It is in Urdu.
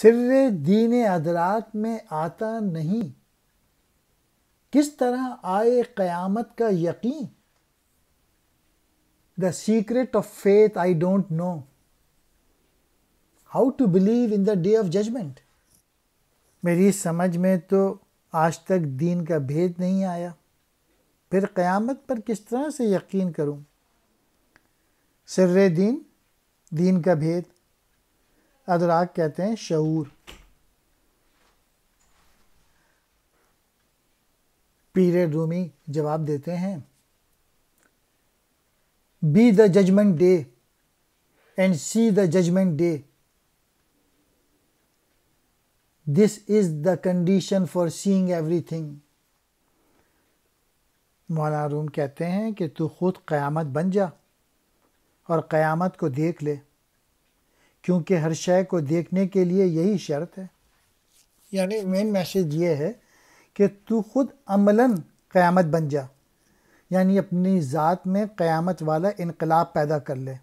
سر دین ادراک میں آتا نہیں، کس طرح آئے قیامت کا یقین؟ The secret of faith I don't know. How to believe in the day of judgment. میری سمجھ میں تو آج تک دین کا بھید نہیں آیا، پھر قیامت پر کس طرح سے یقین کروں؟ سر دین، دین کا بھید، ادراک کہتے ہیں شعور۔ پیر رومی جواب دیتے ہیں، Be the judgment day and see the judgment day. This is the condition for seeing everything. مولانا روم کہتے ہیں کہ تو خود قیامت بن جا اور قیامت کو دیکھ لے، کیونکہ ہر شے کو دیکھنے کے لیے یہی شرط ہے۔ یعنی مین میسیج یہ ہے کہ تو خود عملاً قیامت بن جا، یعنی اپنی ذات میں قیامت والا انقلاب پیدا کر لے۔